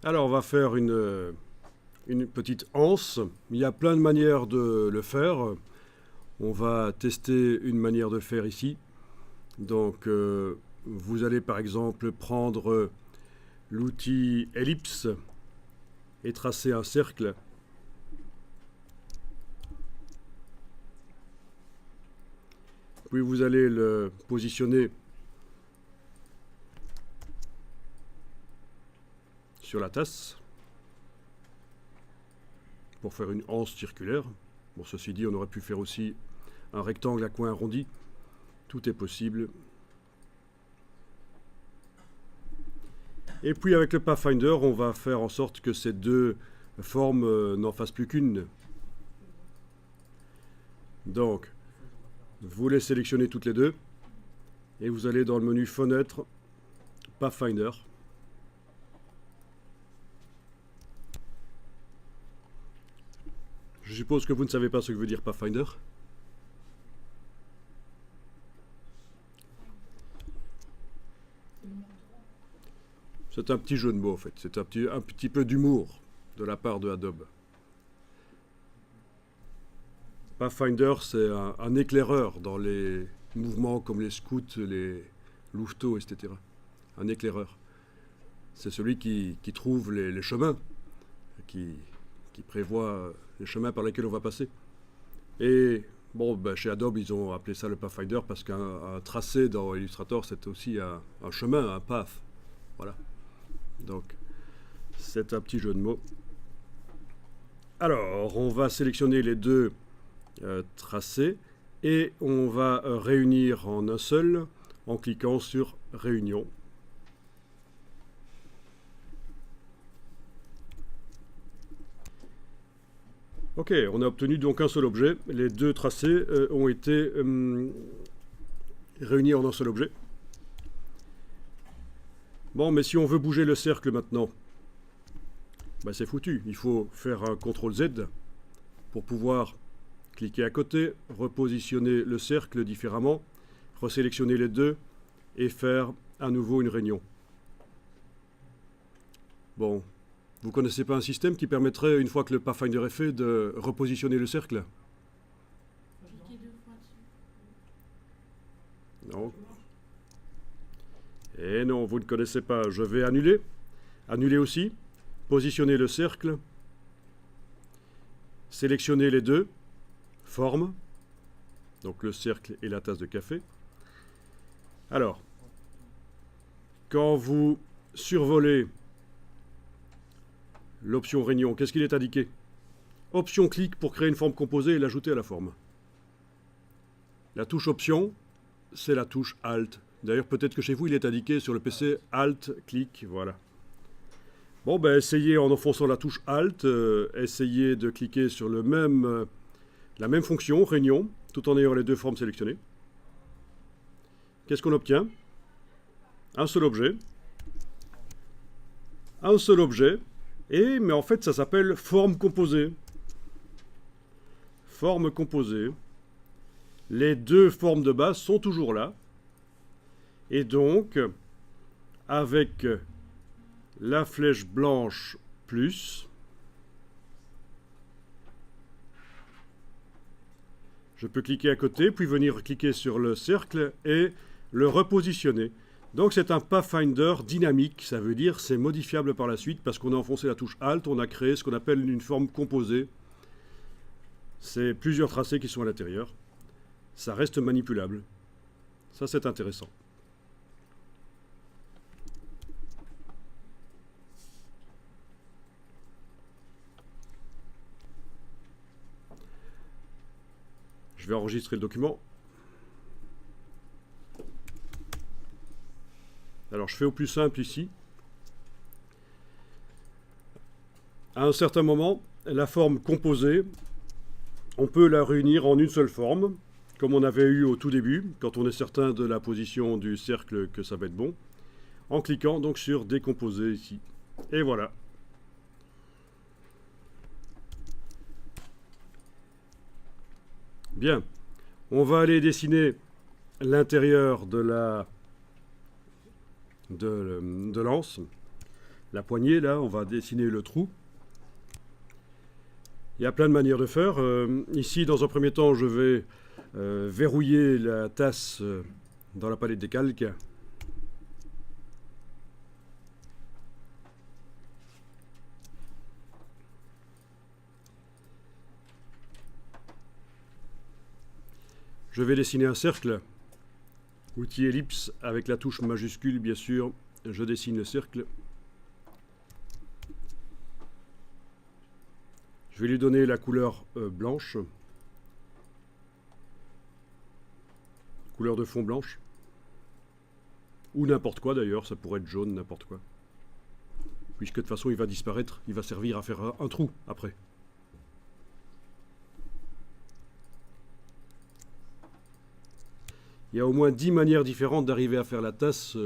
Alors, on va faire une petite anse. Il y a plein de manières de le faire. On va tester une manière de le faire ici. Donc, vous allez par exemple prendre l'outil ellipse et tracer un cercle. Puis vous allez le positionner sur la tasse pour faire une anse circulaire. Bon, ceci dit, on aurait pu faire aussi un rectangle à coin arrondi. Tout est possible. Et puis avec le Pathfinder, on va faire en sorte que ces deux formes n'en fassent plus qu'une. Donc, vous les sélectionnez toutes les deux et vous allez dans le menu Fenêtre, Pathfinder. Je suppose que vous ne savez pas ce que veut dire Pathfinder. C'est un petit jeu de mots en fait, c'est un petit peu d'humour de la part de Adobe. Pathfinder, c'est un éclaireur dans les mouvements comme les scouts, les louveteaux, etc. Un éclaireur. C'est celui qui trouve les chemins, qui prévoit les chemins par lesquels on va passer. Et bon, ben, chez Adobe, ils ont appelé ça le Pathfinder parce qu'un tracé dans Illustrator, c'est aussi un chemin, un path. Voilà. Donc, c'est un petit jeu de mots. Alors, on va sélectionner les deux tracés et on va réunir en un seul en cliquant sur Réunion. Ok, on a obtenu donc un seul objet. Les deux tracés ont été réunis en un seul objet. Bon, mais si on veut bouger le cercle maintenant, ben c'est foutu. Il faut faire un CTRL-Z pour pouvoir cliquer à côté, repositionner le cercle différemment, resélectionner les deux et faire à nouveau une réunion. Bon, vous connaissez pas un système qui permettrait, une fois que le Pathfinder est fait, de repositionner le cercle? Non. Et non, vous ne connaissez pas. Je vais annuler. Annuler aussi. Positionner le cercle. Sélectionner les deux. Forme. Donc le cercle et la tasse de café. Alors, quand vous survolez l'option Réunion, qu'est-ce qu'il est indiqué? Option clic pour créer une forme composée et l'ajouter à la forme. La touche Option, c'est la touche Alt. D'ailleurs, peut-être que chez vous, il est indiqué sur le PC Alt, clic, voilà. Bon, ben, essayez en enfonçant la touche Alt, essayez de cliquer sur la même fonction, Réunion, tout en ayant les deux formes sélectionnées. Qu'est-ce qu'on obtient? Un seul objet. Un seul objet. Mais en fait, ça s'appelle forme composée. Forme composée. Les deux formes de base sont toujours là. Et donc, avec la flèche blanche plus, je peux cliquer à côté, puis venir cliquer sur le cercle et le repositionner. Donc c'est un Pathfinder dynamique, ça veut dire c'est modifiable par la suite parce qu'on a enfoncé la touche Alt, on a créé ce qu'on appelle une forme composée. C'est plusieurs tracés qui sont à l'intérieur. Ça reste manipulable. Ça c'est intéressant. Je vais enregistrer le document. Alors je fais au plus simple ici. À un certain moment, la forme composée, on peut la réunir en une seule forme, comme on avait eu au tout début, quand on est certain de la position du cercle que ça va être bon, en cliquant donc sur Décomposer ici. Et voilà. Bien, on va aller dessiner l'intérieur de l'anse. la poignée, là, on va dessiner le trou. Il y a plein de manières de faire. Ici, dans un premier temps, je vais verrouiller la tasse dans la palette des calques. Je vais dessiner un cercle. Outil ellipse avec la touche majuscule, bien sûr. Je dessine le cercle. Je vais lui donner la couleur blanche. Couleur de fond blanche. Ou n'importe quoi d'ailleurs, ça pourrait être jaune, n'importe quoi. Puisque de toute façon il va disparaître, il va servir à faire un trou après. Il y a au moins 10 manières différentes d'arriver à faire la tasse.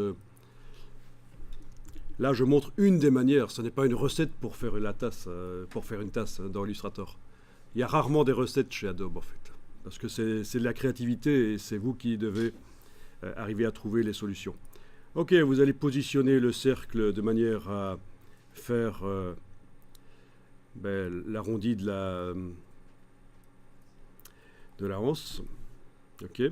Là, je montre une des manières. Ce n'est pas une recette pour faire la tasse, pour faire une tasse dans Illustrator. Il y a rarement des recettes chez Adobe, en fait. Parce que c'est de la créativité et c'est vous qui devez arriver à trouver les solutions. Ok, vous allez positionner le cercle de manière à faire l'arrondi de la anse. Ok.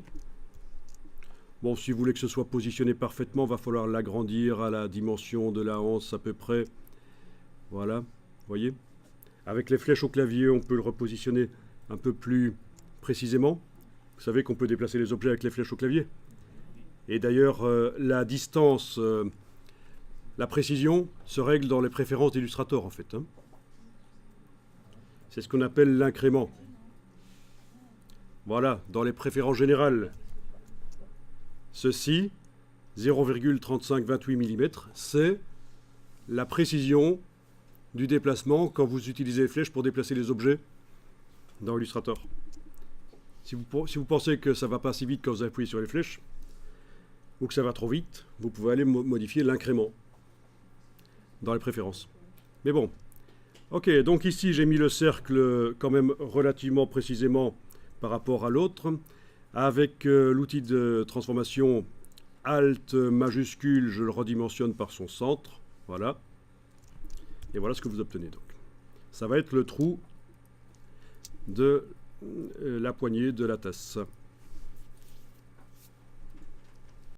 Bon, si vous voulez que ce soit positionné parfaitement, il va falloir l'agrandir à la dimension de la anse à peu près. Voilà, voyez. Avec les flèches au clavier, on peut le repositionner un peu plus précisément. Vous savez qu'on peut déplacer les objets avec les flèches au clavier. Et d'ailleurs, la distance, la précision se règle dans les préférences d'Illustrator, en fait. Hein. C'est ce qu'on appelle l'incrément. Voilà, dans les préférences générales. Ceci, 0,3528 mm, c'est la précision du déplacement quand vous utilisez les flèches pour déplacer les objets dans Illustrator. Si vous pensez que ça ne va pas si vite quand vous appuyez sur les flèches, ou que ça va trop vite, vous pouvez aller modifier l'incrément dans les préférences. Mais bon, ok, donc ici j'ai mis le cercle quand même relativement précisément par rapport à l'autre. Avec l'outil de transformation Alt majuscule, je le redimensionne par son centre. Voilà. Et voilà ce que vous obtenez donc. Ça va être le trou de la poignée de la tasse.